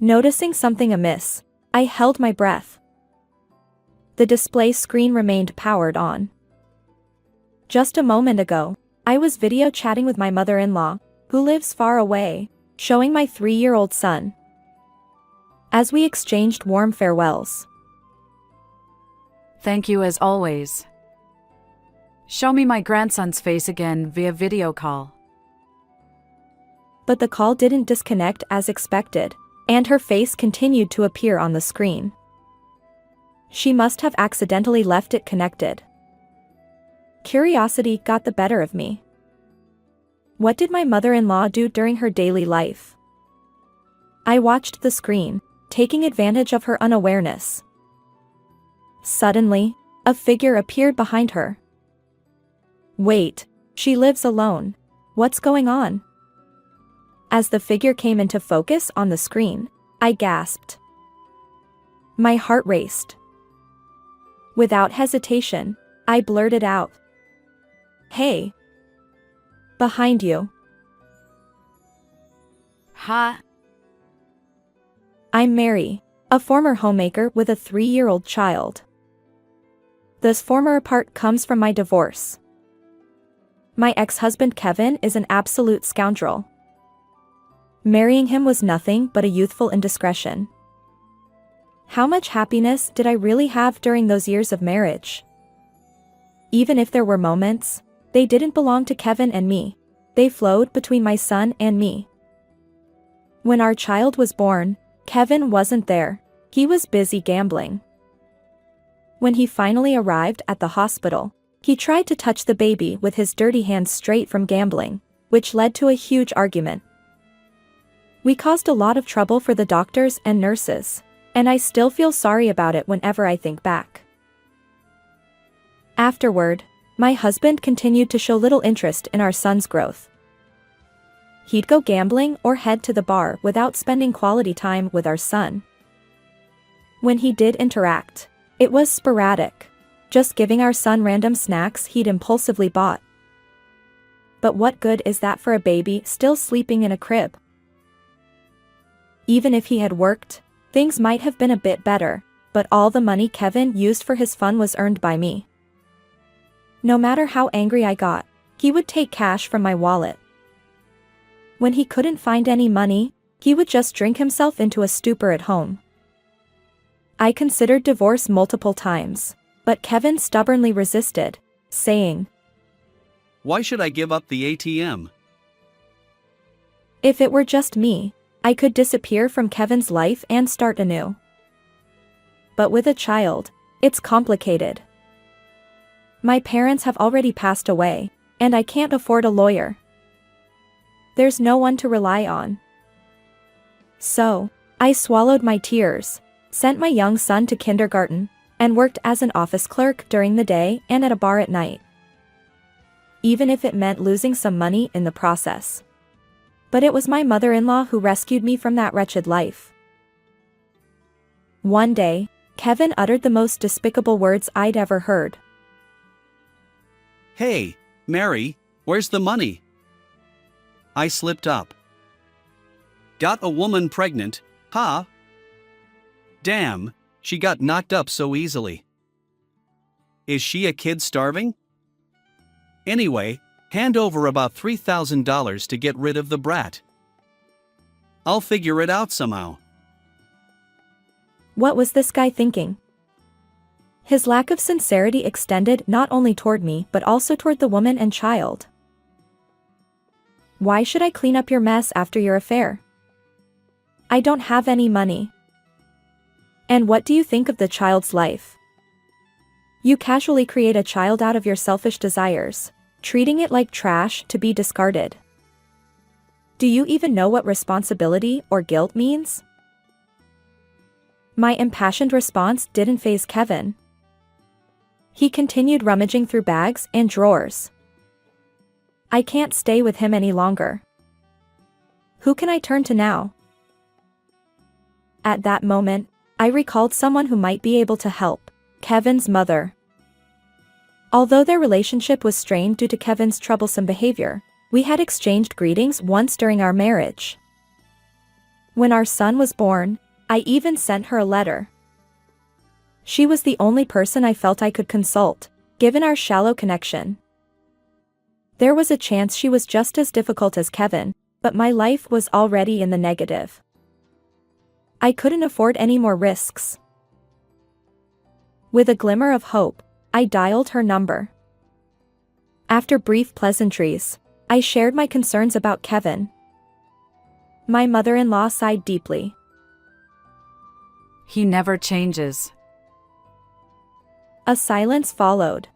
Noticing something amiss, I held my breath. The display screen remained powered on. Just a moment ago, I was video chatting with my mother-in-law, who lives far away, showing my 3-year-old son. As we exchanged warm farewells. Thank you as always. Show me my grandson's face again via video call. But the call didn't disconnect as expected, and her face continued to appear on the screen. She must have accidentally left it connected. Curiosity got the better of me. What did my mother-in-law do during her daily life? I watched the screen, taking advantage of her unawareness. Suddenly, a figure appeared behind her. Wait, she lives alone. What's going on? As the figure came into focus on the screen, I gasped. My heart raced. Without hesitation, I blurted out. Hey! Behind you. Ha! I'm Mary, a former homemaker with a 3-year-old child. This former part comes from my divorce. My ex-husband Kevin is an absolute scoundrel. Marrying him was nothing but a youthful indiscretion. How much happiness did I really have during those years of marriage? Even if there were moments, they didn't belong to Kevin and me. They flowed between my son and me. When our child was born, Kevin wasn't there. He was busy gambling. When he finally arrived at the hospital, he tried to touch the baby with his dirty hands straight from gambling, which led to a huge argument. We caused a lot of trouble for the doctors and nurses, and I still feel sorry about it whenever I think back. Afterward, my husband continued to show little interest in our son's growth. He'd go gambling or head to the bar without spending quality time with our son. When he did interact, it was sporadic, just giving our son random snacks he'd impulsively bought. But what good is that for a baby still sleeping in a crib? Even if he had worked, things might have been a bit better, but all the money Kevin used for his fun was earned by me. No matter how angry I got, he would take cash from my wallet. When he couldn't find any money, he would just drink himself into a stupor at home. I considered divorce multiple times, but Kevin stubbornly resisted, saying, "Why should I give up the ATM?" If it were just me, I could disappear from Kevin's life and start anew. But with a child, it's complicated. My parents have already passed away, and I can't afford a lawyer. There's no one to rely on. So, I swallowed my tears, sent my young son to kindergarten, and worked as an office clerk during the day and at a bar at night. Even if it meant losing some money in the process. But it was my mother-in-law who rescued me from that wretched life. One day, Kevin uttered the most despicable words I'd ever heard. "Hey, Mary, where's the money?" I slipped up. "Got a woman pregnant, huh? Damn, she got knocked up so easily. Is she a kid starving? Anyway, hand over about $3,000 to get rid of the brat. I'll figure it out somehow." What was this guy thinking? His lack of sincerity extended not only toward me but also toward the woman and child. Why should I clean up your mess after your affair? I don't have any money. And what do you think of the child's life? You casually create a child out of your selfish desires, treating it like trash to be discarded. Do you even know what responsibility or guilt means? My impassioned response didn't faze Kevin. He continued rummaging through bags and drawers. I can't stay with him any longer. Who can I turn to now? At that moment, I recalled someone who might be able to help, Kevin's mother. Although their relationship was strained due to Kevin's troublesome behavior, we had exchanged greetings once during our marriage. When our son was born, I even sent her a letter. She was the only person I felt I could consult, given our shallow connection. There was a chance she was just as difficult as Kevin, but my life was already in the negative. I couldn't afford any more risks. With a glimmer of hope, I dialed her number. After brief pleasantries, I shared my concerns about Kevin. My mother-in-law sighed deeply. He never changes. A silence followed.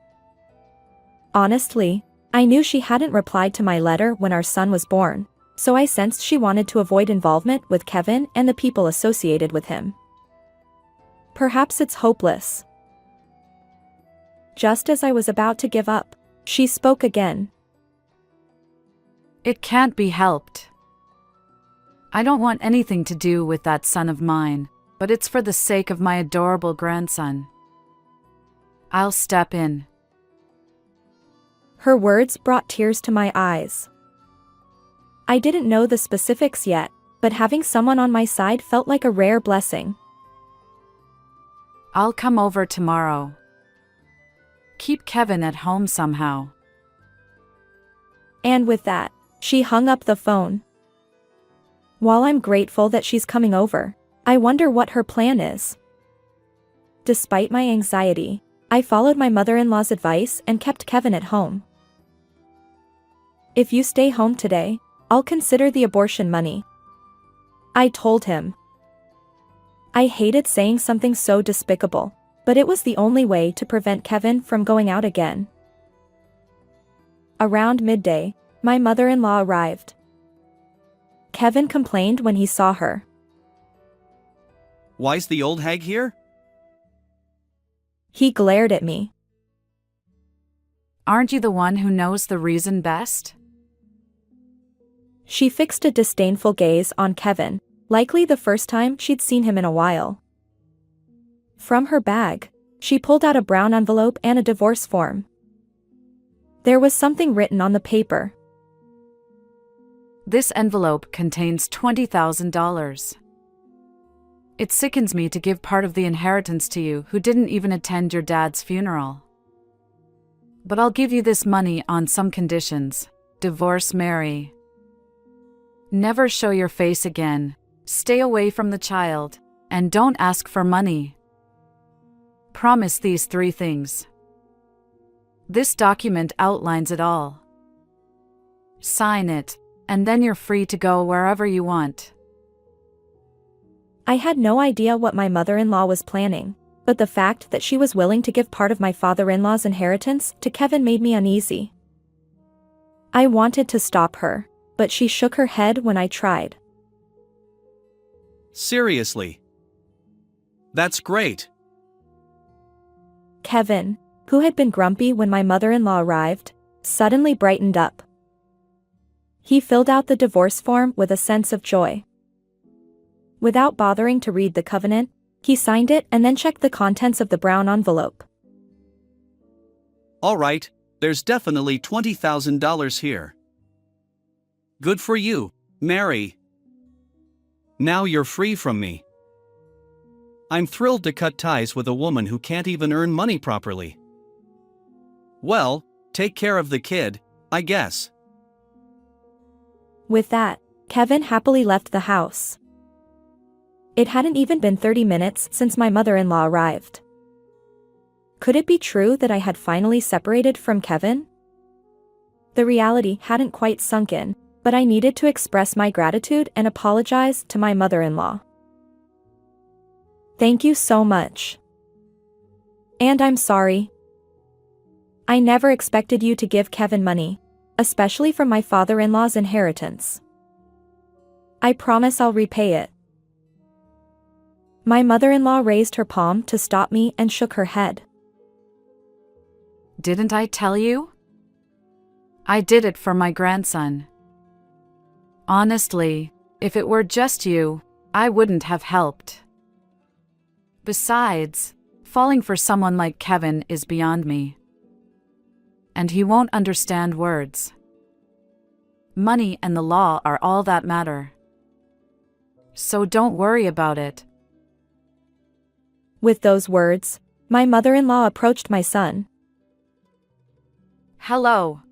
Honestly, I knew she hadn't replied to my letter when our son was born, so I sensed she wanted to avoid involvement with Kevin and the people associated with him. Perhaps it's hopeless. Just as I was about to give up, she spoke again. It can't be helped. I don't want anything to do with that son of mine, but it's for the sake of my adorable grandson. I'll step in. Her words brought tears to my eyes. I didn't know the specifics yet, but having someone on my side felt like a rare blessing. I'll come over tomorrow. Keep Kevin at home somehow. And with that, she hung up the phone. While I'm grateful that she's coming over, I wonder what her plan is. Despite my anxiety, I followed my mother-in-law's advice and kept Kevin at home. If you stay home today, I'll consider the abortion money, I told him. I hated saying something so despicable, but it was the only way to prevent Kevin from going out again. Around midday, my mother-in-law arrived. Kevin complained when he saw her. Why's the old hag here? He glared at me. Aren't you the one who knows the reason best? She fixed a disdainful gaze on Kevin, likely the first time she'd seen him in a while. From her bag, she pulled out a brown envelope and a divorce form. There was something written on the paper. This envelope contains $20,000. It sickens me to give part of the inheritance to you who didn't even attend your dad's funeral. But I'll give you this money on some conditions. Divorce Mary. Never show your face again, stay away from the child, and don't ask for money. Promise these 3 things. This document outlines it all. Sign it, and then you're free to go wherever you want. I had no idea what my mother-in-law was planning, but the fact that she was willing to give part of my father-in-law's inheritance to Kevin made me uneasy. I wanted to stop her, but she shook her head when I tried. Seriously? That's great. Kevin, who had been grumpy when my mother-in-law arrived, suddenly brightened up. He filled out the divorce form with a sense of joy. Without bothering to read the covenant, he signed it and then checked the contents of the brown envelope. All right, there's definitely $20,000 here. Good for you, Mary. Now you're free from me. I'm thrilled to cut ties with a woman who can't even earn money properly. Well, take care of the kid, I guess. With that, Kevin happily left the house. It hadn't even been 30 minutes since my mother-in-law arrived. Could it be true that I had finally separated from Kevin? The reality hadn't quite sunk in, but I needed to express my gratitude and apologize to my mother-in-law. Thank you so much. And I'm sorry. I never expected you to give Kevin money, especially from my father-in-law's inheritance. I promise I'll repay it. My mother-in-law raised her palm to stop me and shook her head. Didn't I tell you? I did it for my grandson. Honestly, if it were just you, I wouldn't have helped. Besides, falling for someone like Kevin is beyond me. And he won't understand words. Money and the law are all that matter. so don't worry about it. With those words, my mother-in-law approached my son. Hello.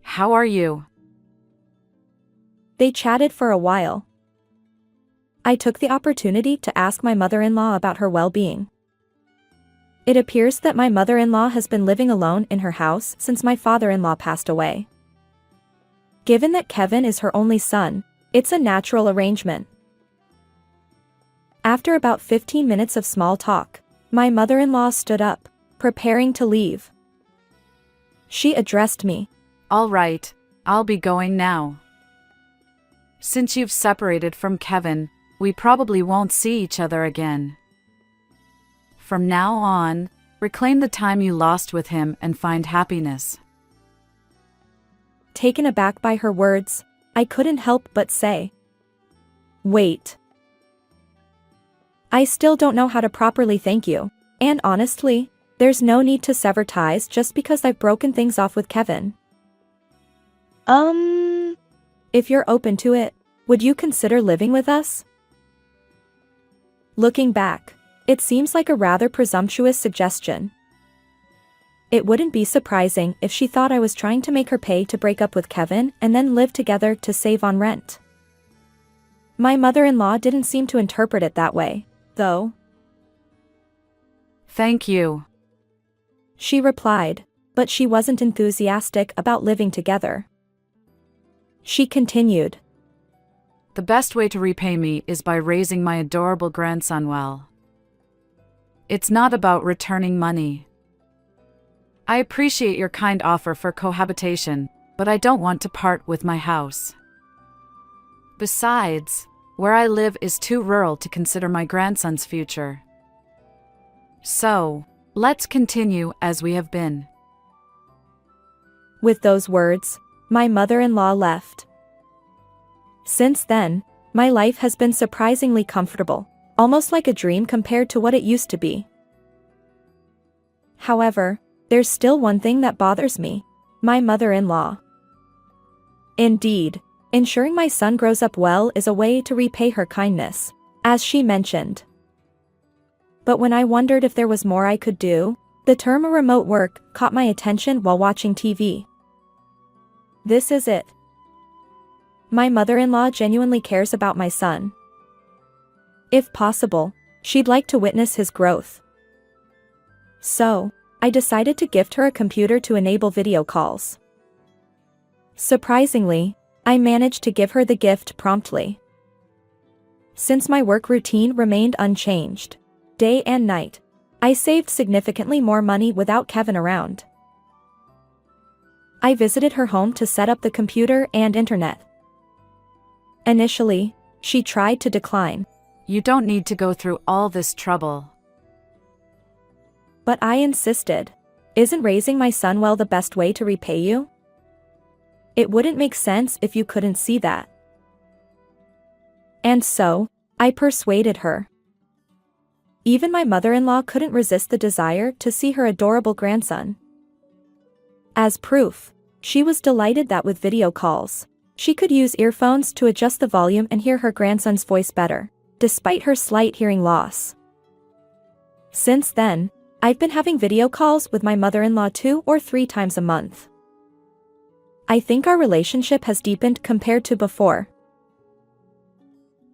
How are you? They chatted for a while. I took the opportunity to ask my mother-in-law about her well-being. It appears that my mother-in-law has been living alone in her house since my father-in-law passed away. Given that Kevin is her only son, it's a natural arrangement. After about 15 minutes of small talk, my mother-in-law stood up, preparing to leave. She addressed me. All right, I'll be going now. Since you've separated from Kevin, we probably won't see each other again. From now on, reclaim the time you lost with him and find happiness. Taken aback by her words, I couldn't help but say, "Wait. I still don't know how to properly thank you, and honestly, there's no need to sever ties just because I've broken things off with Kevin. If you're open to it, would you consider living with us?" Looking back, it seems like a rather presumptuous suggestion. It wouldn't be surprising if she thought I was trying to make her pay to break up with Kevin and then live together to save on rent. My mother-in-law didn't seem to interpret it that way, though. Thank you, She replied, but she wasn't enthusiastic about living together. She continued. The best way to repay me is by raising my adorable grandson well. It's not about returning money. I appreciate your kind offer for cohabitation, but I don't want to part with my house. Besides, where I live is too rural to consider my grandson's future. So, let's continue as we have been. With those words, my mother-in-law left. Since then, my life has been surprisingly comfortable, almost like a dream compared to what it used to be. However, there's still one thing that bothers me: my mother-in-law. Indeed, ensuring my son grows up well is a way to repay her kindness, as she mentioned. But when I wondered if there was more I could do, the term remote work caught my attention while watching TV. This is it. My mother-in-law genuinely cares about my son. If possible, she'd like to witness his growth. So, I decided to gift her a computer to enable video calls. Surprisingly, I managed to give her the gift promptly. Since my work routine remained unchanged, day and night, I saved significantly more money without Kevin around. I visited her home to set up the computer and internet. Initially, she tried to decline. You don't need to go through all this trouble. But I insisted. Isn't raising my son well the best way to repay you? It wouldn't make sense if you couldn't see that. And so, I persuaded her. Even my mother-in-law couldn't resist the desire to see her adorable grandson. As proof, she was delighted that with video calls, she could use earphones to adjust the volume and hear her grandson's voice better, despite her slight hearing loss. Since then, I've been having video calls with my mother-in-law 2 or 3 times a month. I think our relationship has deepened compared to before.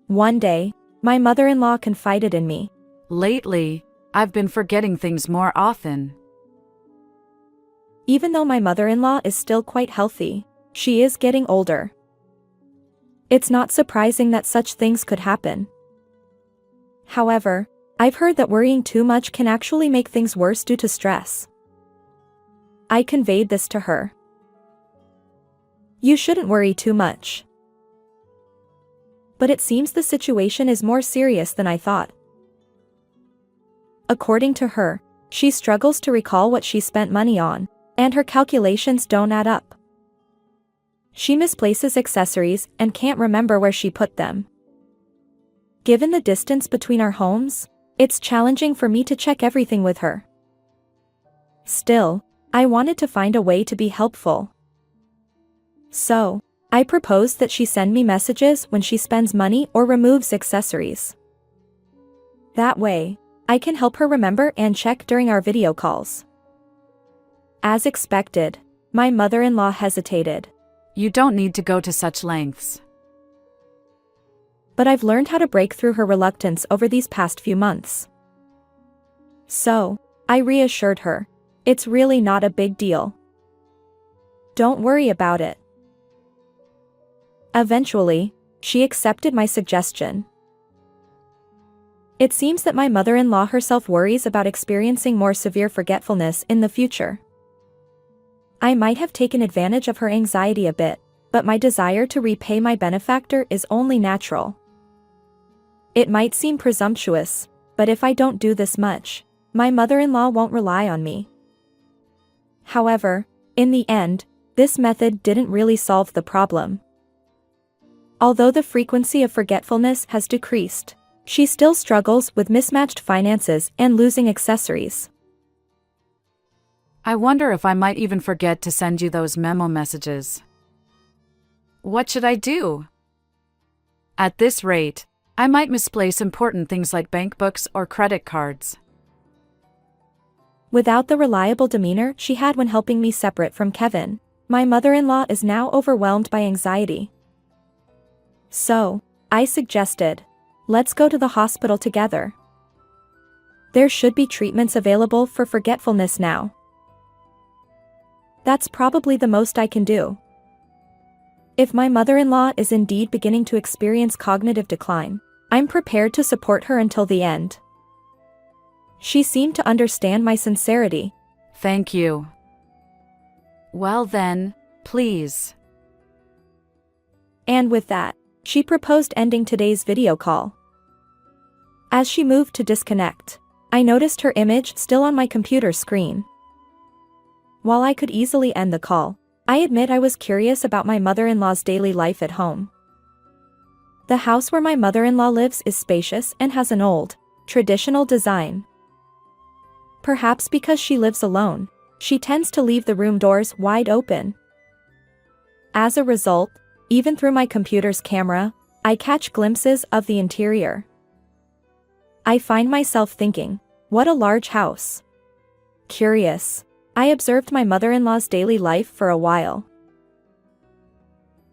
One day, my mother-in-law confided in me. Lately, I've been forgetting things more often. Even though my mother-in-law is still quite healthy, she is getting older. It's not surprising that such things could happen. However, I've heard that worrying too much can actually make things worse due to stress. I conveyed this to her. You shouldn't worry too much. But it seems the situation is more serious than I thought. According to her, she struggles to recall what she spent money on, and her calculations don't add up. She misplaces accessories and can't remember where she put them. Given the distance between our homes, it's challenging for me to check everything with her. Still, I wanted to find a way to be helpful. So, I proposed that she send me messages when she spends money or removes accessories. That way, I can help her remember and check during our video calls. As expected, my mother-in-law hesitated. You don't need to go to such lengths. But I've learned how to break through her reluctance over these past few months. So, I reassured her. It's really not a big deal. Don't worry about it. Eventually, she accepted my suggestion. It seems that my mother-in-law herself worries about experiencing more severe forgetfulness in the future. I might have taken advantage of her anxiety a bit, but my desire to repay my benefactor is only natural. It might seem presumptuous, but if I don't do this much, my mother-in-law won't rely on me. However, in the end, this method didn't really solve the problem. Although the frequency of forgetfulness has decreased, she still struggles with mismatched finances and losing accessories. I wonder if I might even forget to send you those memo messages. What should I do? At this rate, I might misplace important things like bank books or credit cards. Without the reliable demeanor she had when helping me separate from Kevin, my mother-in-law is now overwhelmed by anxiety. So, I suggested, let's go to the hospital together. There should be treatments available for forgetfulness now. That's probably the most I can do. If my mother-in-law is indeed beginning to experience cognitive decline, I'm prepared to support her until the end. She seemed to understand my sincerity. Thank you. Well then, please. And with that, she proposed ending today's video call. As she moved to disconnect, I noticed her image still on my computer screen. While I could easily end the call, I admit I was curious about my mother-in-law's daily life at home. The house where my mother-in-law lives is spacious and has an old, traditional design. Perhaps because she lives alone, she tends to leave the room doors wide open. As a result, even through my computer's camera, I catch glimpses of the interior. I find myself thinking, what a large house. Curious, I observed my mother-in-law's daily life for a while.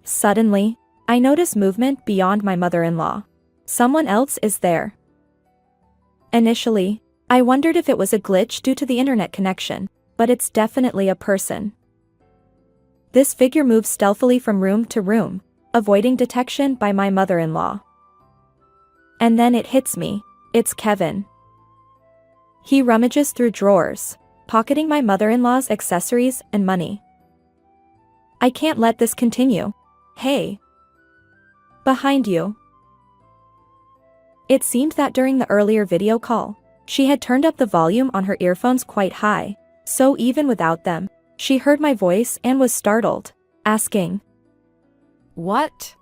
Suddenly, I notice movement beyond my mother-in-law. Someone else is there. Initially, I wondered if it was a glitch due to the internet connection, but it's definitely a person. This figure moves stealthily from room to room, avoiding detection by my mother-in-law. And then it hits me, it's Kevin. He rummages through drawers, pocketing my mother-in-law's accessories and money. I can't let this continue. Hey! Behind you. It seemed that during the earlier video call, she had turned up the volume on her earphones quite high, so even without them, she heard my voice and was startled, asking, What?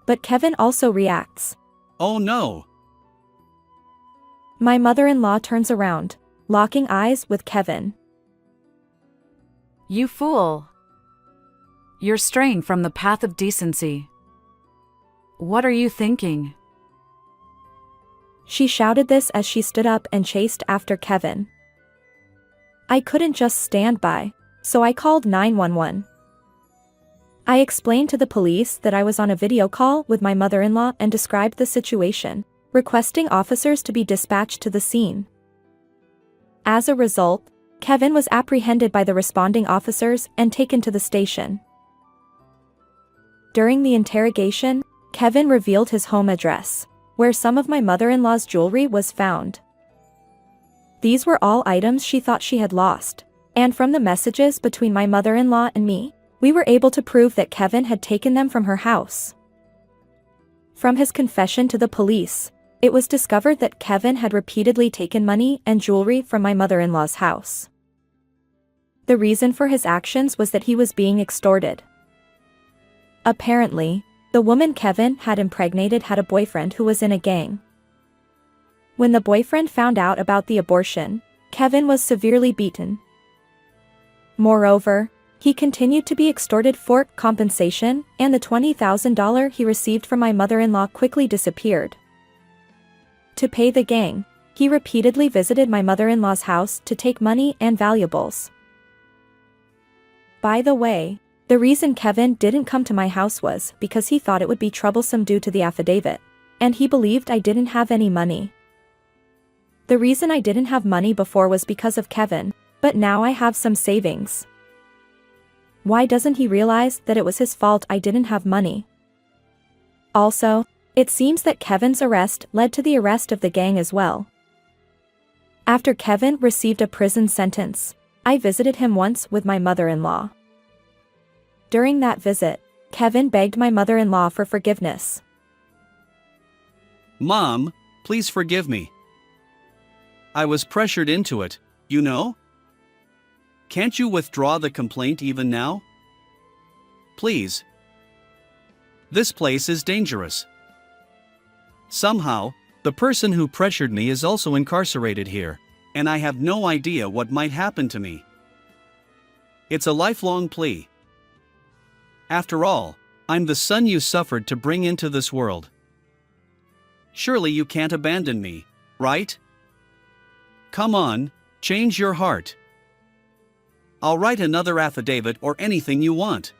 But Kevin also reacts. Oh no! My mother-in-law turns around, locking eyes with Kevin. You fool! You're straying from the path of decency. What are you thinking? She shouted this as she stood up and chased after Kevin. I couldn't just stand by, so I called 911. I explained to the police that I was on a video call with my mother-in-law and described the situation, requesting officers to be dispatched to the scene. As a result, Kevin was apprehended by the responding officers and taken to the station. During the interrogation, Kevin revealed his home address, where some of my mother-in-law's jewelry was found. These were all items she thought she had lost, and from the messages between my mother-in-law and me, we were able to prove that Kevin had taken them from her house. From his confession to the police, it was discovered that Kevin had repeatedly taken money and jewelry from my mother-in-law's house. The reason for his actions was that he was being extorted. Apparently, the woman Kevin had impregnated had a boyfriend who was in a gang. When the boyfriend found out about the abortion, Kevin was severely beaten. Moreover, He continued to be extorted for compensation, and the $20,000 he received from my mother-in-law quickly disappeared. To pay the gang, he repeatedly visited my mother-in-law's house to take money and valuables. By the way, the reason Kevin didn't come to my house was because he thought it would be troublesome due to the affidavit, and he believed I didn't have any money. The reason I didn't have money before was because of Kevin, but now I have some savings. Why doesn't he realize that it was his fault I didn't have money? Also, it seems that Kevin's arrest led to the arrest of the gang as well. After Kevin received a prison sentence, I visited him once with my mother-in-law. During that visit, Kevin begged my mother-in-law for forgiveness. Mom, please forgive me. I was pressured into it, you know? Can't you withdraw the complaint even now? Please. This place is dangerous. Somehow, the person who pressured me is also incarcerated here, and I have no idea what might happen to me. It's a lifelong plea. After all, I'm the son you suffered to bring into this world. Surely you can't abandon me, right? Come on, change your heart. I'll write another affidavit or anything you want.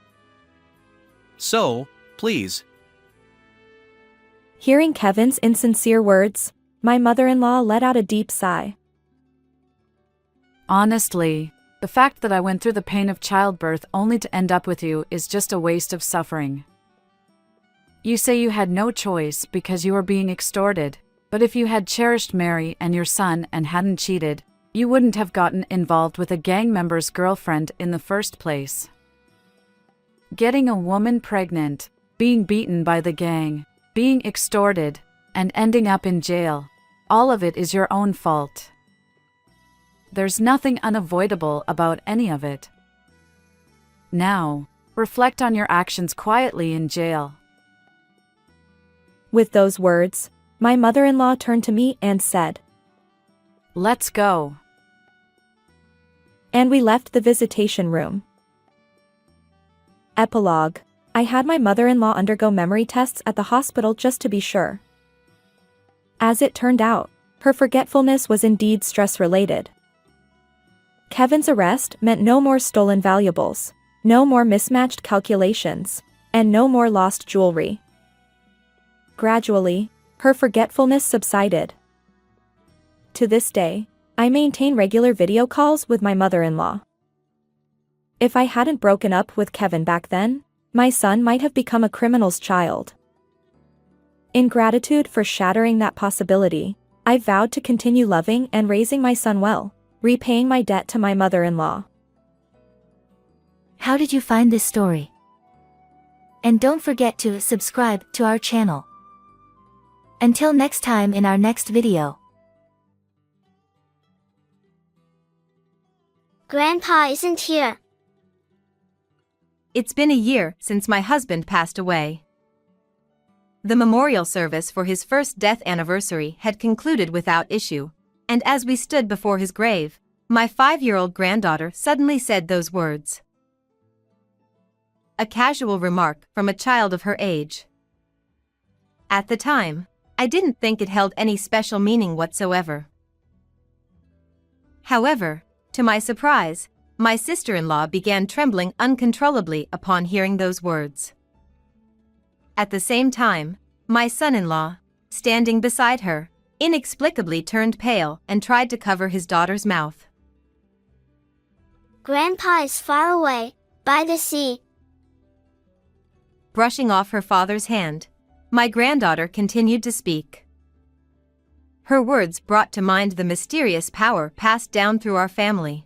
So, please. Hearing Kevin's insincere words, my mother-in-law let out a deep sigh. Honestly, the fact that I went through the pain of childbirth only to end up with you is just a waste of suffering. You say you had no choice because you were being extorted, but if you had cherished Mary and your son and hadn't cheated, you wouldn't have gotten involved with a gang member's girlfriend in the first place. Getting a woman pregnant, being beaten by the gang, being extorted, and ending up in jail, all of it is your own fault. There's nothing unavoidable about any of it. Now, reflect on your actions quietly in jail. With those words, my mother-in-law turned to me and said, "Let's go." And we left the visitation room. Epilogue. I had my mother-in-law undergo memory tests at the hospital just to be sure. As it turned out, her forgetfulness was indeed stress-related. Kevin's arrest meant no more stolen valuables, no more mismatched calculations, and no more lost jewelry. Gradually, her forgetfulness subsided. To this day, I maintain regular video calls with my mother-in-law. If I hadn't broken up with Kevin back then, my son might have become a criminal's child. In gratitude for shattering that possibility, I vowed to continue loving and raising my son well, repaying my debt to my mother-in-law. How did you find this story? And don't forget to subscribe to our channel. Until next time in our next video. Grandpa isn't here. It's been a year since my husband passed away. The memorial service for his first death anniversary had concluded without issue, and as we stood before his grave, my 5-year-old granddaughter suddenly said those words. A casual remark from a child of her age. At the time, I didn't think it held any special meaning whatsoever. However, to my surprise, my sister-in-law began trembling uncontrollably upon hearing those words. At the same time, my son-in-law, standing beside her, inexplicably turned pale and tried to cover his daughter's mouth. Grandpa is far away, by the sea. Brushing off her father's hand, my granddaughter continued to speak. Her words brought to mind the mysterious power passed down through our family.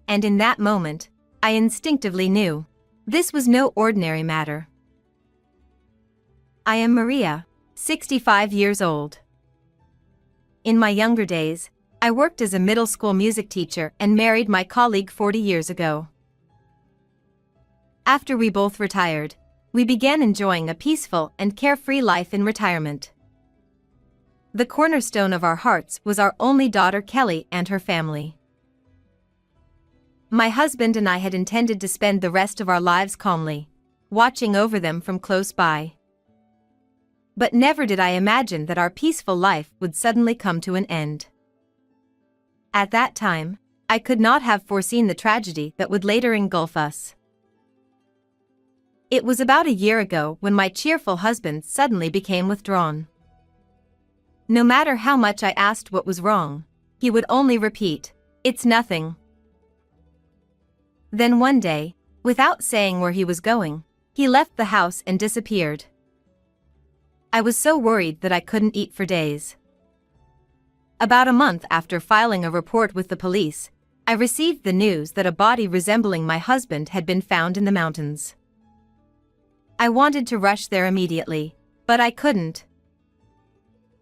And in that moment, I instinctively knew, this was no ordinary matter. I am Maria, 65 years old. In my younger days, I worked as a middle school music teacher and married my colleague 40 years ago. After we both retired, we began enjoying a peaceful and carefree life in retirement. The cornerstone of our hearts was our only daughter Kelly and her family. My husband and I had intended to spend the rest of our lives calmly, watching over them from close by. But never did I imagine that our peaceful life would suddenly come to an end. At that time, I could not have foreseen the tragedy that would later engulf us. It was about a year ago when my cheerful husband suddenly became withdrawn. No matter how much I asked what was wrong, he would only repeat, "It's nothing." Then one day, without saying where he was going, he left the house and disappeared. I was so worried that I couldn't eat for days. About a month after filing a report with the police, I received the news that a body resembling my husband had been found in the mountains. I wanted to rush there immediately, but I couldn't.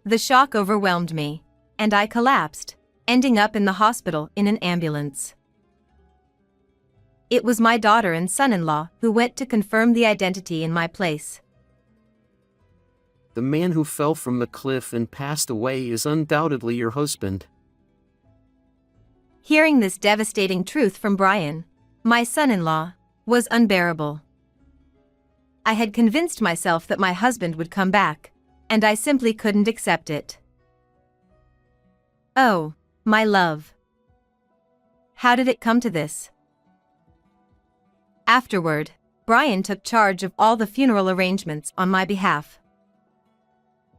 The shock overwhelmed me, and I collapsed, ending up in the hospital in an ambulance. It was my daughter and son-in-law who went to confirm the identity in my place. The man who fell from the cliff and passed away is undoubtedly your husband. Hearing this devastating truth from Brian, my son-in-law, was unbearable. I had convinced myself that my husband would come back, and I simply couldn't accept it. Oh, my love. How did it come to this? Afterward, Brian took charge of all the funeral arrangements on my behalf.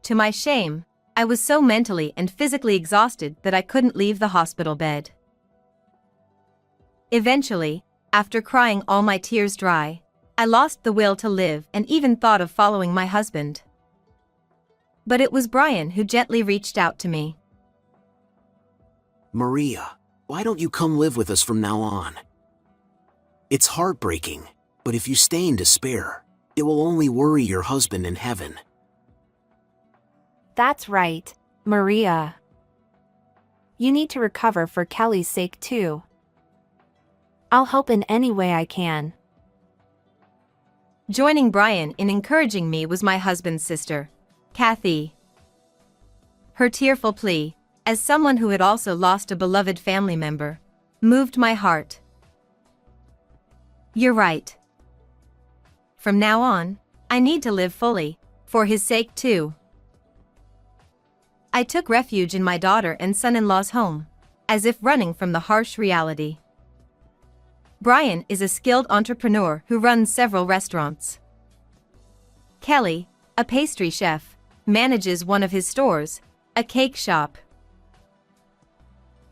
To my shame, I was so mentally and physically exhausted that I couldn't leave the hospital bed. Eventually, after crying all my tears dry, I lost the will to live and even thought of following my husband. But it was Brian who gently reached out to me. Maria, why don't you come live with us from now on? It's heartbreaking, but if you stay in despair, it will only worry your husband in heaven. That's right, Maria. You need to recover for Kelly's sake too. I'll help in any way I can. Joining Brian in encouraging me was my husband's sister, Kathy. Her tearful plea, as someone who had also lost a beloved family member, moved my heart. You're right. From now on, I need to live fully, for his sake too. I took refuge in my daughter and son-in-law's home, as if running from the harsh reality. Brian is a skilled entrepreneur who runs several restaurants. Kelly, a pastry chef, manages one of his stores, a cake shop.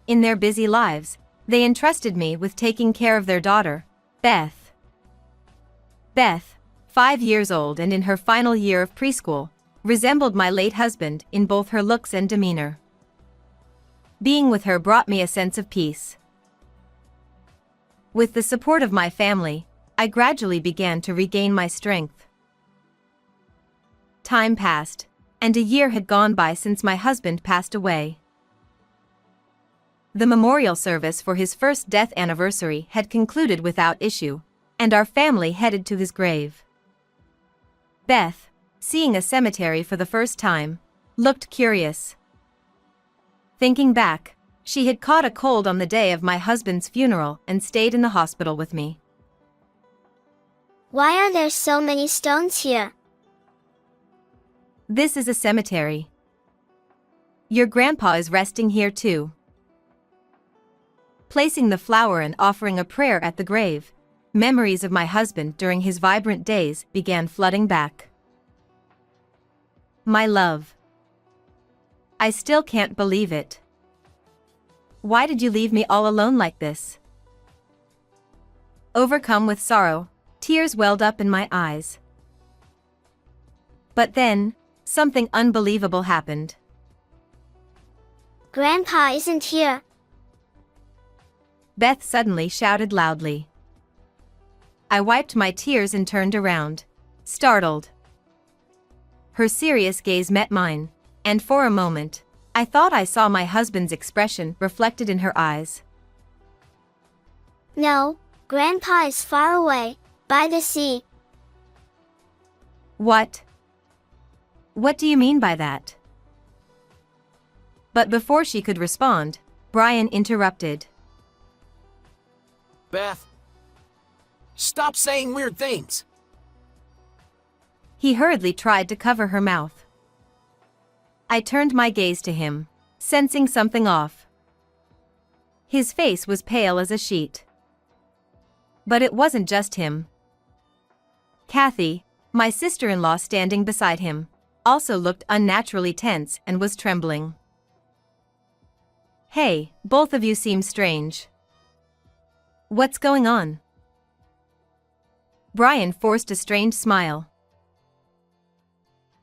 In their busy lives, they entrusted me with taking care of their daughter, Beth. Beth, 5 years old and in her final year of preschool, resembled my late husband in both her looks and demeanor. Being with her brought me a sense of peace. With the support of my family, I gradually began to regain my strength. Time passed, and a year had gone by since my husband passed away. The memorial service for his first death anniversary had concluded without issue, and our family headed to his grave. Beth, seeing a cemetery for the first time, looked curious. Thinking back, she had caught a cold on the day of my husband's funeral and stayed in the hospital with me. Why are there so many stones here? This is a cemetery. Your grandpa is resting here too. Placing the flower and offering a prayer at the grave, memories of my husband during his vibrant days began flooding back. My love. I still can't believe it. Why did you leave me all alone like this? Overcome with sorrow, tears welled up in my eyes. But then, something unbelievable happened. Grandpa isn't here. Beth suddenly shouted loudly. I wiped my tears and turned around, startled. Her serious gaze met mine, and for a moment, I thought I saw my husband's expression reflected in her eyes. No, Grandpa is far away, by the sea. What? What do you mean by that? But before she could respond, Brian interrupted. Beth, stop saying weird things. He hurriedly tried to cover her mouth. I turned my gaze to him, sensing something off. His face was pale as a sheet. But it wasn't just him. Kathy, my sister-in-law standing beside him, also looked unnaturally tense and was trembling. Hey, both of you seem strange. What's going on? Brian forced a strange smile.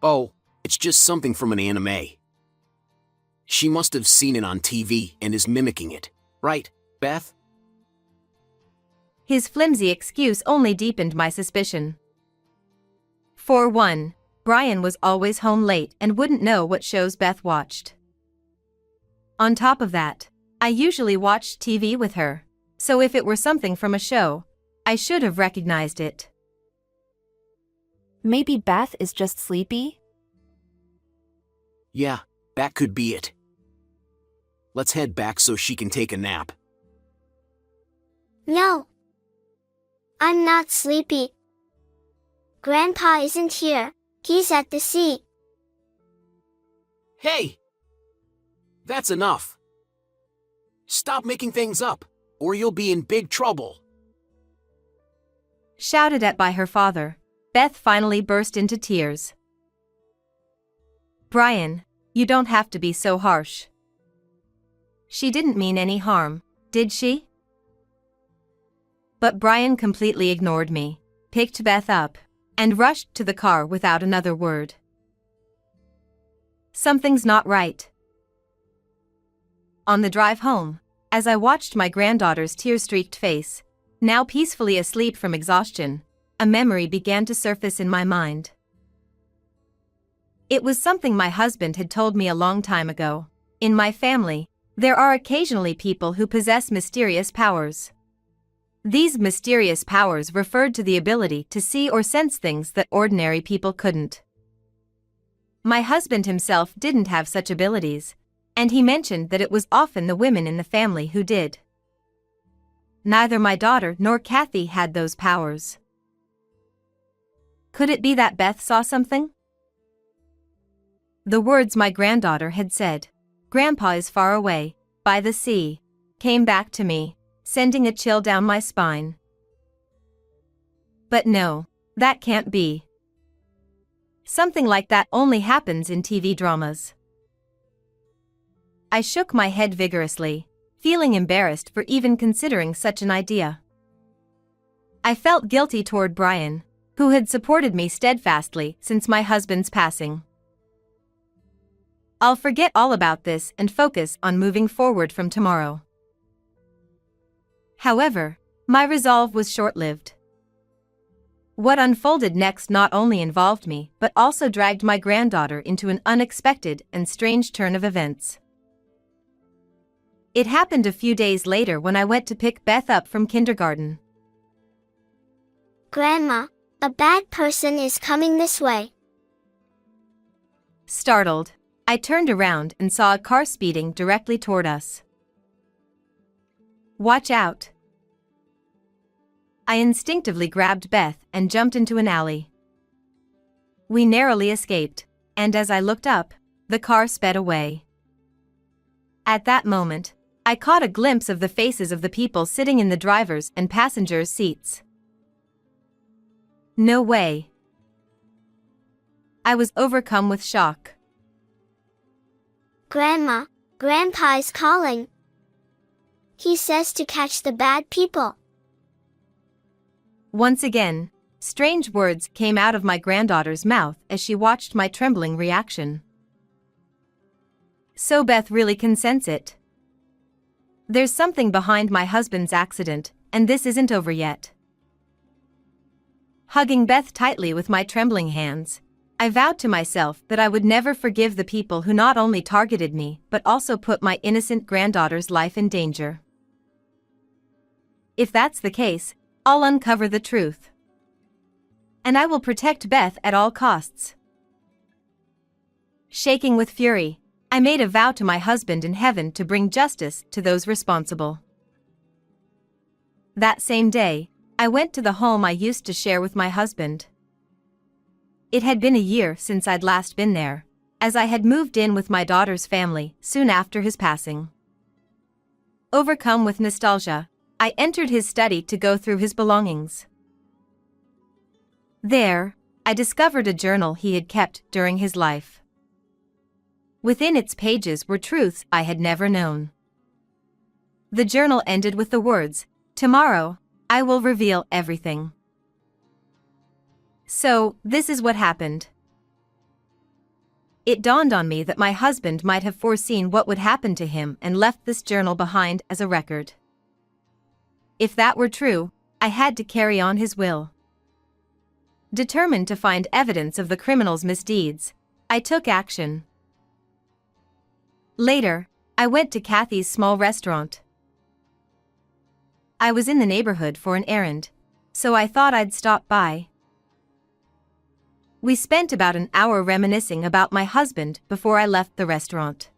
Oh, it's just something from an anime. She must have seen it on TV and is mimicking it, right, Beth? His flimsy excuse only deepened my suspicion. For one, Brian was always home late and wouldn't know what shows Beth watched. On top of that, I usually watched TV with her, so if it were something from a show, I should have recognized it. Maybe Beth is just sleepy? Yeah, that could be it. Let's head back so she can take a nap. No. I'm not sleepy. Grandpa isn't here, he's at the sea. Hey! That's enough. Stop making things up, or you'll be in big trouble. Shouted at by her father, Beth finally burst into tears. Brian, you don't have to be so harsh. She didn't mean any harm, did she? But Brian completely ignored me, picked Beth up, and rushed to the car without another word. Something's not right. On the drive home, as I watched my granddaughter's tear-streaked face, now peacefully asleep from exhaustion, a memory began to surface in my mind. It was something my husband had told me a long time ago. In my family, there are occasionally people who possess mysterious powers. These mysterious powers referred to the ability to see or sense things that ordinary people couldn't. My husband himself didn't have such abilities, and he mentioned that it was often the women in the family who did. Neither my daughter nor Kathy had those powers. Could it be that Beth saw something? The words my granddaughter had said, "Grandpa is far away, by the sea," came back to me, sending a chill down my spine. But no, that can't be. Something like that only happens in TV dramas. I shook my head vigorously, feeling embarrassed for even considering such an idea. I felt guilty toward Brian, who had supported me steadfastly since my husband's passing. I'll forget all about this and focus on moving forward from tomorrow. However, my resolve was short-lived. What unfolded next not only involved me but also dragged my granddaughter into an unexpected and strange turn of events. It happened a few days later when I went to pick Beth up from kindergarten. Grandma, a bad person is coming this way. Startled, I turned around and saw a car speeding directly toward us. Watch out! I instinctively grabbed Beth and jumped into an alley. We narrowly escaped, and as I looked up, the car sped away. At that moment, I caught a glimpse of the faces of the people sitting in the driver's and passengers' seats. No way. I was overcome with shock. Grandma, Grandpa is calling. He says to catch the bad people. Once again, strange words came out of my granddaughter's mouth as she watched my trembling reaction. So Beth really can sense it. There's something behind my husband's accident, and this isn't over yet. Hugging Beth tightly with my trembling hands, I vowed to myself that I would never forgive the people who not only targeted me but also put my innocent granddaughter's life in danger. If that's the case, I'll uncover the truth. And I will protect Beth at all costs. Shaking with fury, I made a vow to my husband in heaven to bring justice to those responsible. That same day, I went to the home I used to share with my husband. It had been a year since I'd last been there, as I had moved in with my daughter's family soon after his passing. Overcome with nostalgia, I entered his study to go through his belongings. There, I discovered a journal he had kept during his life. Within its pages were truths I had never known. The journal ended with the words, "Tomorrow, I will reveal everything." So, this is what happened. It dawned on me that my husband might have foreseen what would happen to him and left this journal behind as a record. If that were true, I had to carry on his will. Determined to find evidence of the criminal's misdeeds, I took action. Later, I went to Kathy's small restaurant. I was in the neighborhood for an errand, so I thought I'd stop by. We spent about an hour reminiscing about my husband before I left the restaurant.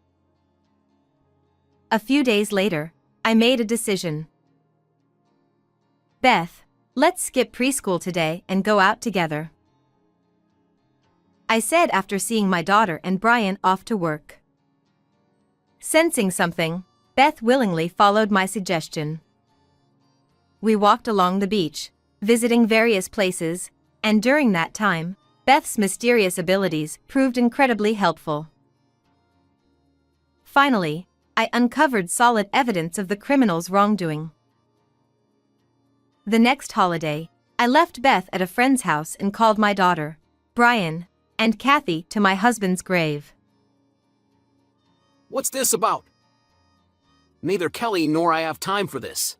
A few days later, I made a decision. "Beth, let's skip preschool today and go out together," I said after seeing my daughter and Brian off to work. Sensing something, Beth willingly followed my suggestion. We walked along the beach, visiting various places, and during that time, Beth's mysterious abilities proved incredibly helpful. Finally, I uncovered solid evidence of the criminal's wrongdoing. The next holiday, I left Beth at a friend's house and called my daughter, Brian, and Kathy to my husband's grave. What's this about? Neither Kelly nor I have time for this.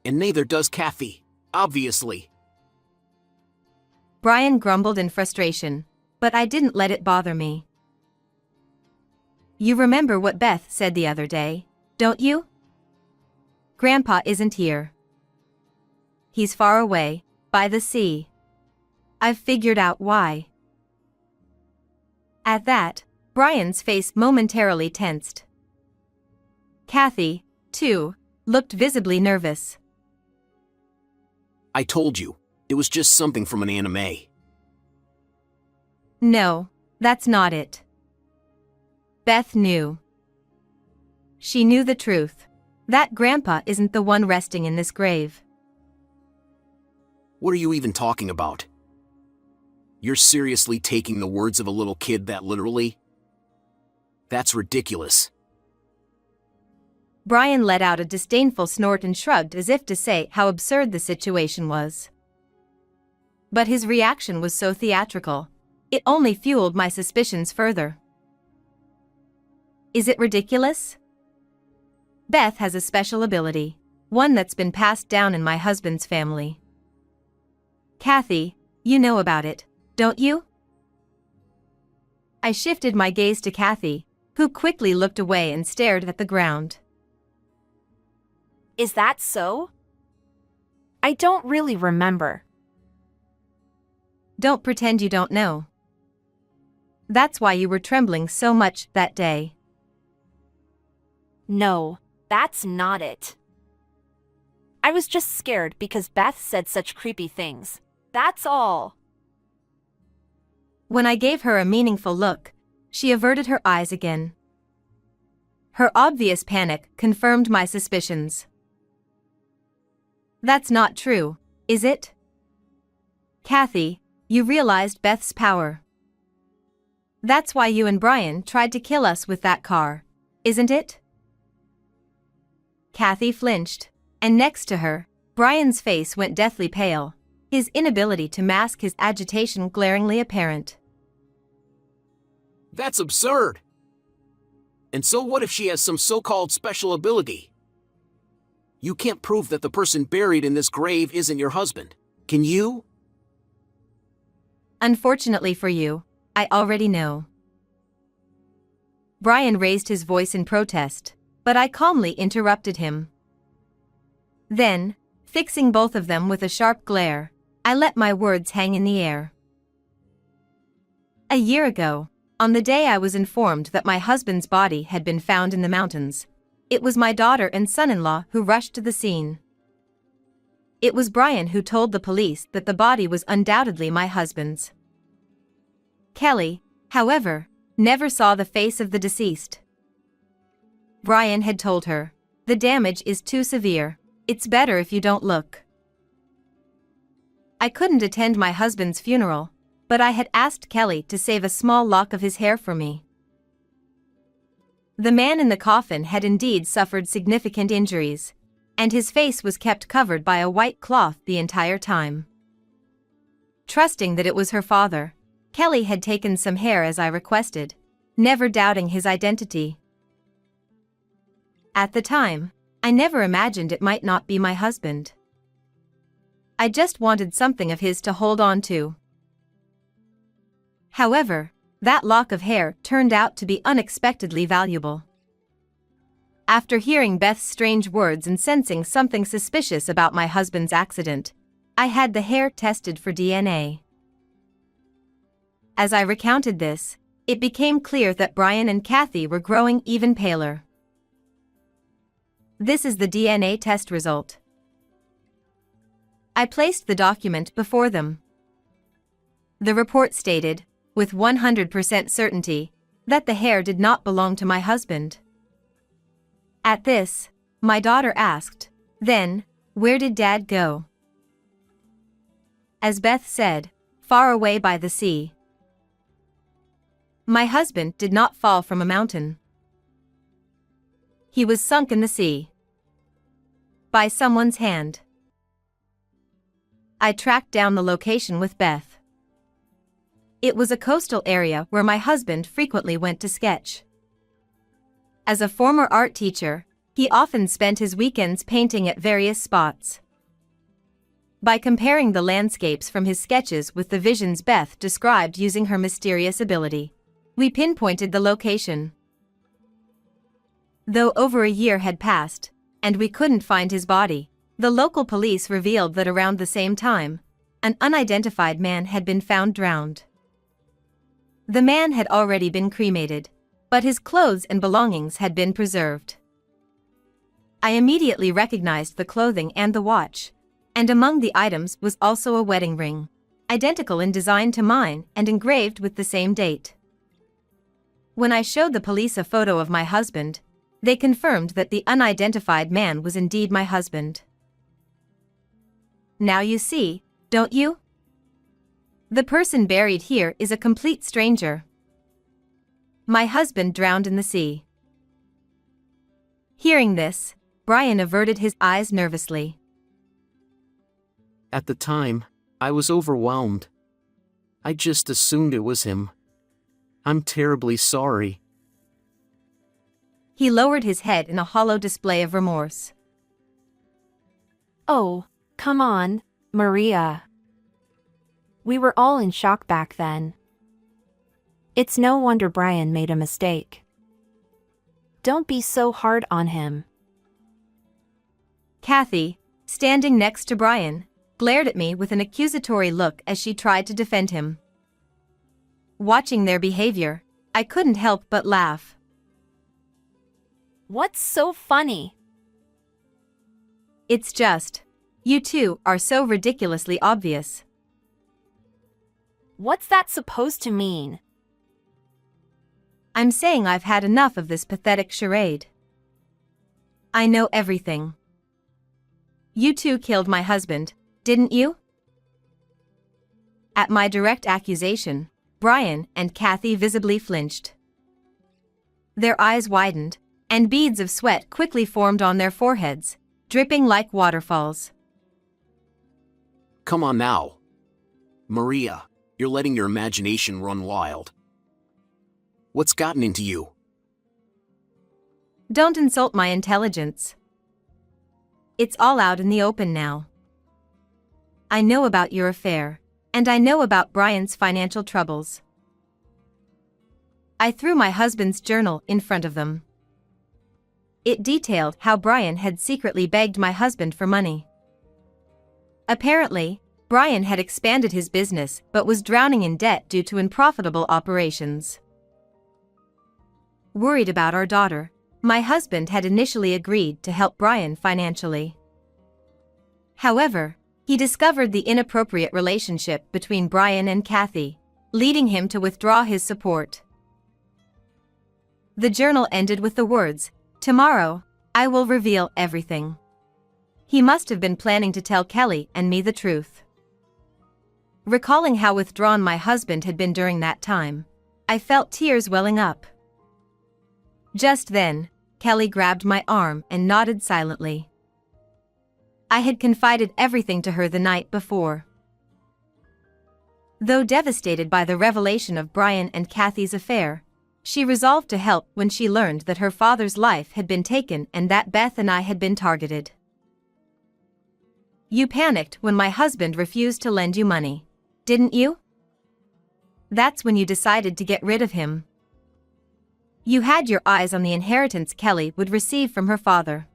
And neither does Kathy, obviously. Brian grumbled in frustration, but I didn't let it bother me. "You remember what Beth said the other day, don't you? Grandpa isn't here. He's far away, by the sea. I've figured out why." At that, Brian's face momentarily tensed. Kathy, too, looked visibly nervous. I told you, it was just something from an anime. No, that's not it. Beth knew. She knew the truth. That Grandpa isn't the one resting in this grave. What are you even talking about? You're seriously taking the words of a little kid that literally? That's ridiculous. Brian let out a disdainful snort and shrugged as if to say how absurd the situation was. But his reaction was so theatrical, it only fueled my suspicions further. Is it ridiculous? Beth has a special ability, one that's been passed down in my husband's family. Kathy, you know about it, don't you? I shifted my gaze to Kathy, who quickly looked away and stared at the ground. Is that so? I don't really remember. Don't pretend you don't know. That's why you were trembling so much that day. No, that's not it. I was just scared because Beth said such creepy things. That's all. When I gave her a meaningful look, she averted her eyes again. Her obvious panic confirmed my suspicions. That's not true, is it? Kathy, you realized Beth's power. That's why you and Brian tried to kill us with that car, isn't it? Kathy flinched, and next to her, Brian's face went deathly pale, his inability to mask his agitation glaringly apparent. That's absurd. And so what if she has some so-called special ability? You can't prove that the person buried in this grave isn't your husband, can you? Unfortunately for you, I already know. Brian raised his voice in protest, but I calmly interrupted him. Then, fixing both of them with a sharp glare, I let my words hang in the air. A year ago, on the day I was informed that my husband's body had been found in the mountains, it was my daughter and son-in-law who rushed to the scene. it was Brian who told the police that the body was undoubtedly my husband's. Kelly, however, never saw the face of the deceased. Brian had told her, "The damage is too severe. It's better if you don't look." I couldn't attend my husband's funeral, but I had asked Kelly to save a small lock of his hair for me. The man in the coffin had indeed suffered significant injuries, and his face was kept covered by a white cloth the entire time. Trusting that it was her father, Kelly had taken some hair as I requested, never doubting his identity. At the time, I never imagined it might not be my husband. I just wanted something of his to hold on to. However, that lock of hair turned out to be unexpectedly valuable. After hearing Beth's strange words and sensing something suspicious about my husband's accident, I had the hair tested for DNA. As I recounted this, it became clear that Brian and Kathy were growing even paler. This is the DNA test result. I placed the document before them. The report stated, with 100% certainty, that the hair did not belong to my husband. At this, my daughter asked, "Then, where did Dad go?" As Beth said, "Far away by the sea." My husband did not fall from a mountain. He was sunk in the sea. By someone's hand. I tracked down the location with Beth. It was a coastal area where my husband frequently went to sketch. As a former art teacher, he often spent his weekends painting at various spots. By comparing the landscapes from his sketches with the visions Beth described using her mysterious ability, we pinpointed the location. Though over a year had passed, and we couldn't find his body, the local police revealed that around the same time, an unidentified man had been found drowned. The man had already been cremated, but his clothes and belongings had been preserved. I immediately recognized the clothing and the watch, and among the items was also a wedding ring, identical in design to mine and engraved with the same date. When I showed the police a photo of my husband, they confirmed that the unidentified man was indeed my husband. Now you see, don't you? The person buried here is a complete stranger. My husband drowned in the sea. Hearing this, Brian averted his eyes nervously. At the time, I was overwhelmed. I just assumed it was him. I'm terribly sorry. He lowered his head in a hollow display of remorse. Oh, come on, Maria. We were all in shock back then. It's no wonder Brian made a mistake. Don't be so hard on him. Kathy, standing next to Brian, glared at me with an accusatory look as she tried to defend him. Watching their behavior, I couldn't help but laugh. What's so funny? It's just, you two are so ridiculously obvious. What's that supposed to mean? I'm saying I've had enough of this pathetic charade. I know everything. You two killed my husband, didn't you? At my direct accusation, Brian and Kathy visibly flinched. Their eyes widened, and beads of sweat quickly formed on their foreheads, dripping like waterfalls. Come on now. Maria, you're letting your imagination run wild. What's gotten into you? Don't insult my intelligence. It's all out in the open now. I know about your affair, and I know about Brian's financial troubles. I threw my husband's journal in front of them. It detailed how Brian had secretly begged my husband for money. Apparently, Brian had expanded his business but was drowning in debt due to unprofitable operations. Worried about our daughter, my husband had initially agreed to help Brian financially. However, he discovered the inappropriate relationship between Brian and Kathy, leading him to withdraw his support. The journal ended with the words, "Tomorrow, I will reveal everything." He must have been planning to tell Kelly and me the truth. Recalling how withdrawn my husband had been during that time, I felt tears welling up. Just then, Kelly grabbed my arm and nodded silently. I had confided everything to her the night before. Though devastated by the revelation of Brian and Kathy's affair, she resolved to help when she learned that her father's life had been taken and that Beth and I had been targeted. "You panicked when my husband refused to lend you money, didn't you? That's when you decided to get rid of him. You had your eyes on the inheritance Kelly would receive from her father."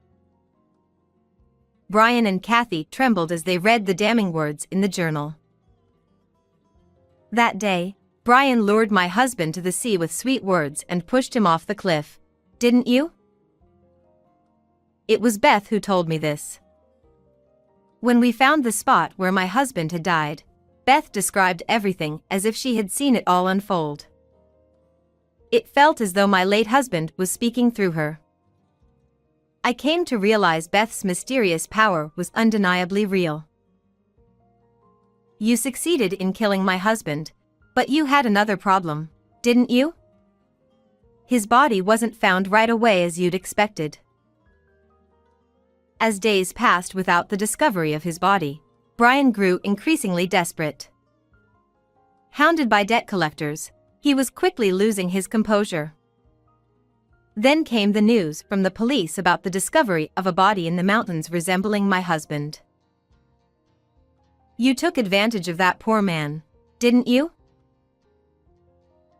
Brian and Kathy trembled as they read the damning words in the journal. That day, Brian lured my husband to the sea with sweet words and pushed him off the cliff, didn't you? It was Beth who told me this. When we found the spot where my husband had died, Beth described everything as if she had seen it all unfold. It felt as though my late husband was speaking through her. I came to realize Beth's mysterious power was undeniably real. "You succeeded in killing my husband, but you had another problem, didn't you? His body wasn't found right away as you'd expected." As days passed without the discovery of his body, Brian grew increasingly desperate. Hounded by debt collectors, he was quickly losing his composure. Then came the news from the police about the discovery of a body in the mountains resembling my husband. "You took advantage of that poor man, didn't you?"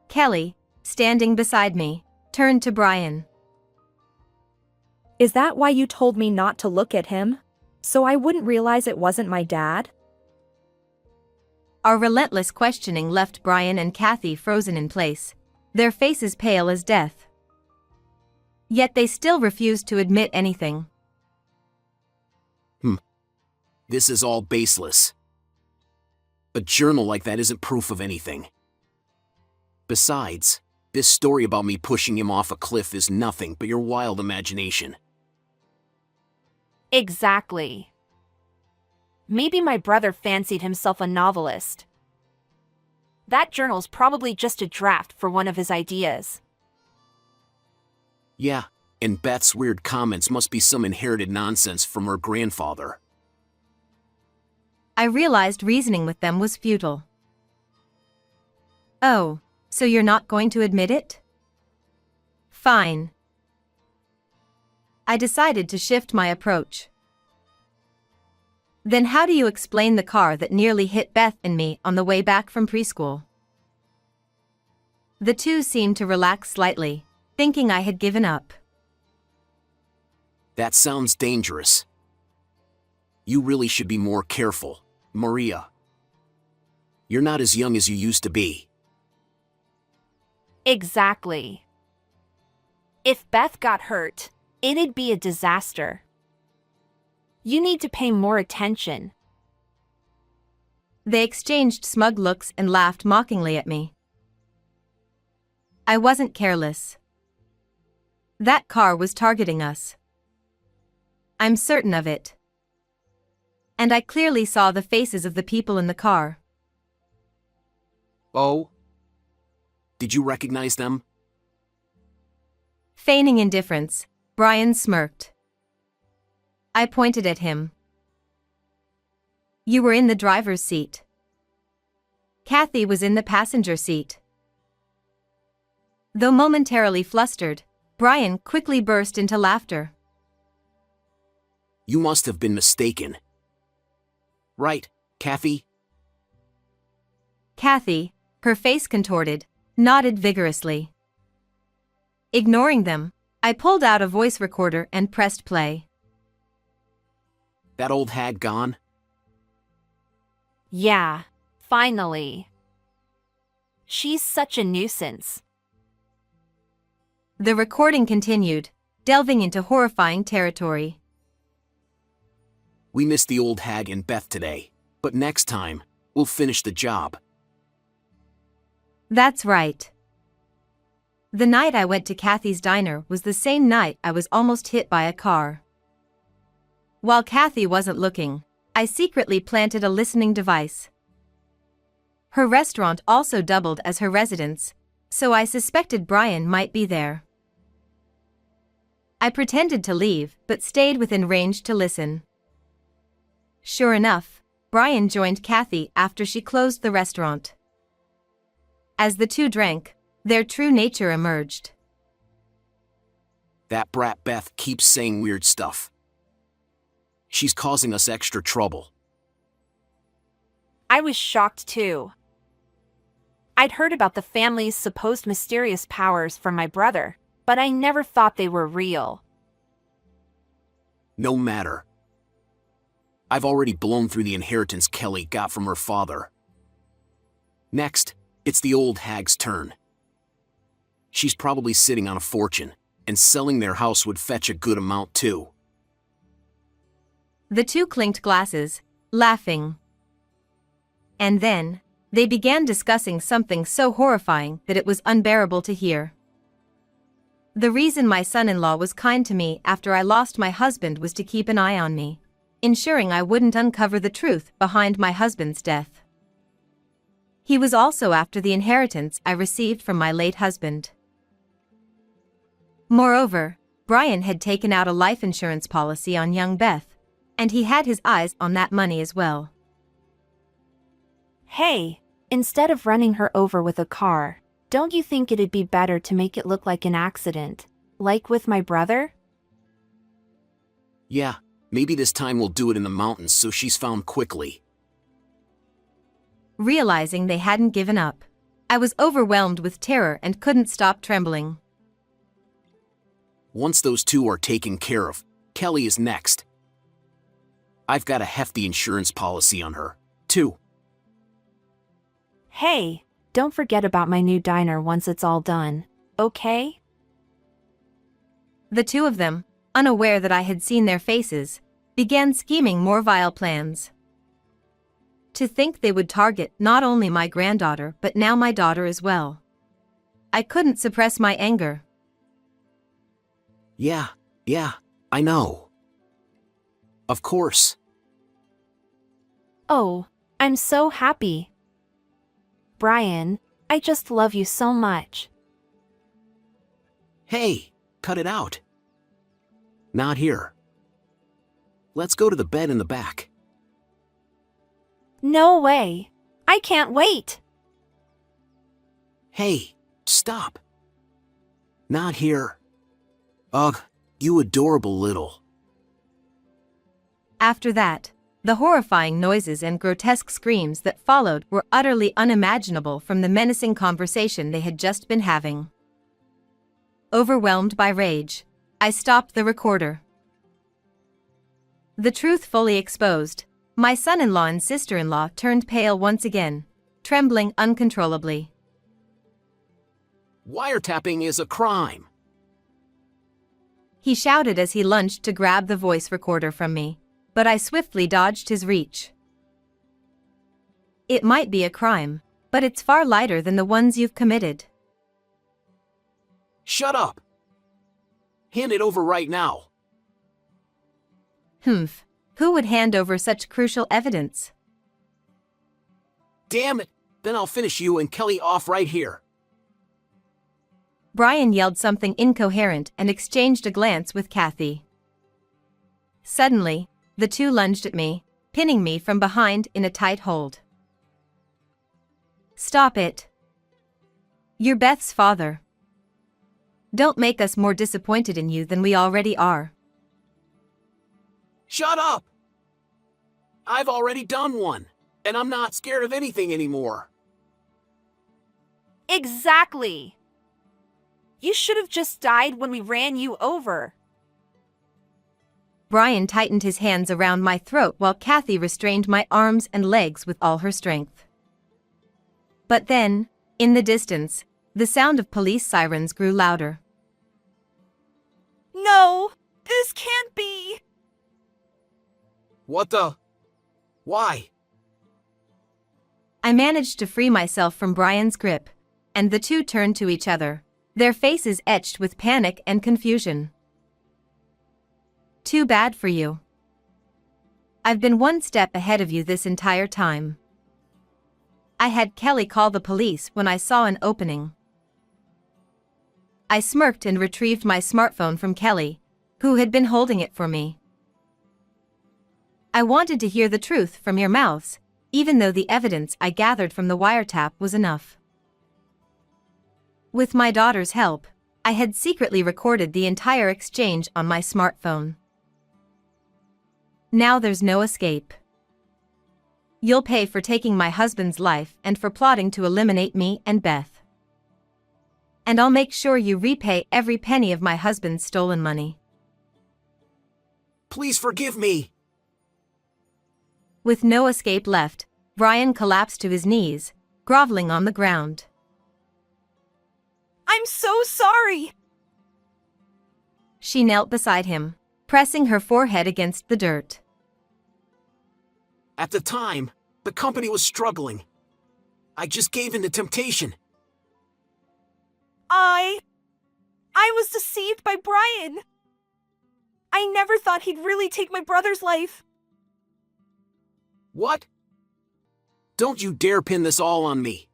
Kelly, standing beside me, turned to Brian. Is that why you told me not to look at him? So I wouldn't realize it wasn't my dad? Our relentless questioning left Brian and Kathy frozen in place, their faces pale as death. Yet they still refused to admit anything. This is all baseless. A journal like that isn't proof of anything. Besides, this story about me pushing him off a cliff is nothing but your wild imagination. Exactly. Maybe my brother fancied himself a novelist. That journal's probably just a draft for one of his ideas. Yeah, and Beth's weird comments must be some inherited nonsense from her grandfather. I realized reasoning with them was futile. "Oh, so you're not going to admit it? Fine." I decided to shift my approach. "Then how do you explain the car that nearly hit Beth and me on the way back from preschool?" The two seemed to relax slightly, thinking I had given up. That sounds dangerous. You really should be more careful, Maria. You're not as young as you used to be. Exactly. If Beth got hurt, it'd be a disaster. You need to pay more attention. They exchanged smug looks and laughed mockingly at me. I wasn't careless. That car was targeting us. I'm certain of it. And I clearly saw the faces of the people in the car. Oh? Did you recognize them? Feigning indifference, Brian smirked. I pointed at him. You were in the driver's seat. Kathy was in the passenger seat. Though momentarily flustered, Brian quickly burst into laughter. You must have been mistaken. Right, Kathy? Kathy, her face contorted, nodded vigorously. Ignoring them, I pulled out a voice recorder and pressed play. That old hag gone? Yeah, finally. She's such a nuisance. The recording continued, delving into horrifying territory. We missed the old hag and Beth today, but next time, we'll finish the job. That's right. The night I went to Kathy's diner was the same night I was almost hit by a car. While Kathy wasn't looking, I secretly planted a listening device. Her restaurant also doubled as her residence, so I suspected Brian might be there. I pretended to leave but stayed within range to listen. Sure enough, Brian joined Kathy after she closed the restaurant. As the two drank, their true nature emerged. That brat Beth keeps saying weird stuff. She's causing us extra trouble. I was shocked too. I'd heard about the family's supposed mysterious powers from my brother, but I never thought they were real. No matter. I've already blown through the inheritance Kelly got from her father. Next, it's the old hag's turn. She's probably sitting on a fortune, and selling their house would fetch a good amount too. The two clinked glasses, laughing. And then, they began discussing something so horrifying that it was unbearable to hear. The reason my son-in-law was kind to me after I lost my husband was to keep an eye on me, ensuring I wouldn't uncover the truth behind my husband's death. He was also after the inheritance I received from my late husband. Moreover, Brian had taken out a life insurance policy on young Beth, and he had his eyes on that money as well. Hey, instead of running her over with a car, don't you think it'd be better to make it look like an accident, like with my brother? Yeah, maybe this time we'll do it in the mountains so she's found quickly. Realizing they hadn't given up, I was overwhelmed with terror and couldn't stop trembling. Once those two are taken care of, Kelly is next. I've got a hefty insurance policy on her, too. Hey, don't forget about my new diner once it's all done, okay? The two of them, unaware that I had seen their faces, began scheming more vile plans. To think they would target not only my granddaughter but now my daughter as well. I couldn't suppress my anger. Yeah, I know. Of course. Oh, I'm so happy. Brian, I just love you so much. Hey, cut it out. Not here. Let's go to the bed in the back. No way. I can't wait. Hey, stop. Not here. Ugh, you adorable little. After that, the horrifying noises and grotesque screams that followed were utterly unimaginable from the menacing conversation they had just been having. Overwhelmed by rage, I stopped the recorder. The truth fully exposed, my son-in-law and sister-in-law turned pale once again, trembling uncontrollably. Wiretapping is a crime. He shouted as he lunged to grab the voice recorder from me, but I swiftly dodged his reach. It might be a crime, but it's far lighter than the ones you've committed. Shut up. Hand it over right now. Humph, who would hand over such crucial evidence? Damn it, then I'll finish you and Kelly off right here. Brian yelled something incoherent and exchanged a glance with Kathy. Suddenly, the two lunged at me, pinning me from behind in a tight hold. Stop it. You're Beth's father. Don't make us more disappointed in you than we already are. Shut up! I've already done one, and I'm not scared of anything anymore. Exactly. You should have just died when we ran you over. Brian tightened his hands around my throat while Kathy restrained my arms and legs with all her strength. But then, in the distance, the sound of police sirens grew louder. No, this can't be. What the? Why? I managed to free myself from Brian's grip, and the two turned to each other, their faces etched with panic and confusion. Too bad for you. I've been one step ahead of you this entire time. I had Kelly call the police when I saw an opening. I smirked and retrieved my smartphone from Kelly, who had been holding it for me. I wanted to hear the truth from your mouths, even though the evidence I gathered from the wiretap was enough. With my daughter's help, I had secretly recorded the entire exchange on my smartphone. Now there's no escape. You'll pay for taking my husband's life and for plotting to eliminate me and Beth. And I'll make sure you repay every penny of my husband's stolen money. Please forgive me. With no escape left, Brian collapsed to his knees, groveling on the ground. I'm so sorry! She knelt beside him, pressing her forehead against the dirt. At the time, the company was struggling. I just gave in to temptation. I was deceived by Brian. I never thought he'd really take my brother's life. What? Don't you dare pin this all on me.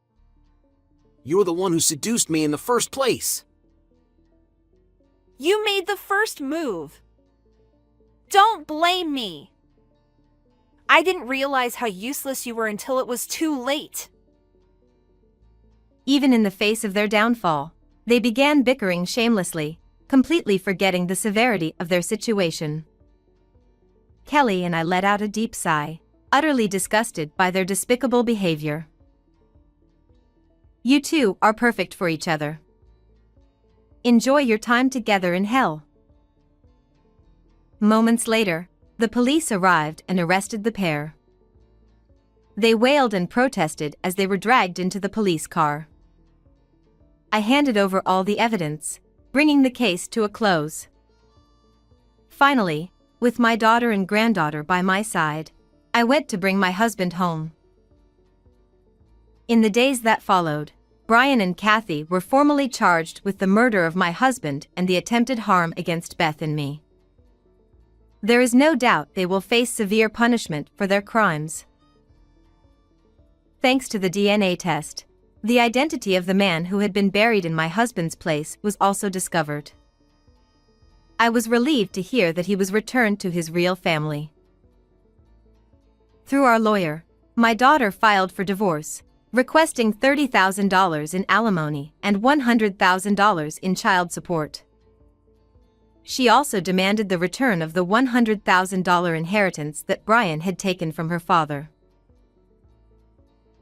You're the one who seduced me in the first place. You made the first move. Don't blame me. I didn't realize how useless you were until it was too late. Even in the face of their downfall, they began bickering shamelessly, completely forgetting the severity of their situation. Kelly and I let out a deep sigh, utterly disgusted by their despicable behavior. You two are perfect for each other. Enjoy your time together in hell. Moments later, the police arrived and arrested the pair. They wailed and protested as they were dragged into the police car. I handed over all the evidence, bringing the case to a close. Finally, with my daughter and granddaughter by my side, I went to bring my husband home. In the days that followed, Brian and Kathy were formally charged with the murder of my husband and the attempted harm against Beth and me. There is no doubt they will face severe punishment for their crimes. Thanks to the DNA test, the identity of the man who had been buried in my husband's place was also discovered. I was relieved to hear that he was returned to his real family. Through our lawyer, my daughter filed for divorce, requesting $30,000 in alimony and $100,000 in child support. She also demanded the return of the $100,000 inheritance that Brian had taken from her father.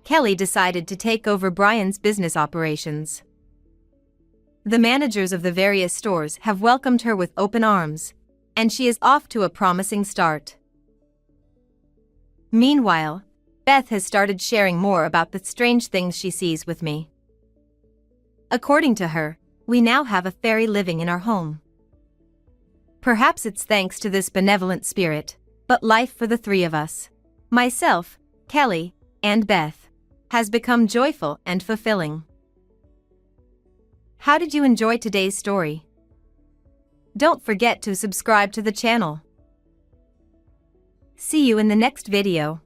Kelly decided to take over Brian's business operations. The managers of the various stores have welcomed her with open arms, and she is off to a promising start. Meanwhile, Beth has started sharing more about the strange things she sees with me. According to her, we now have a fairy living in our home. Perhaps it's thanks to this benevolent spirit, but life for the three of us, myself, Kelly, and Beth, has become joyful and fulfilling. How did you enjoy today's story? Don't forget to subscribe to the channel. See you in the next video.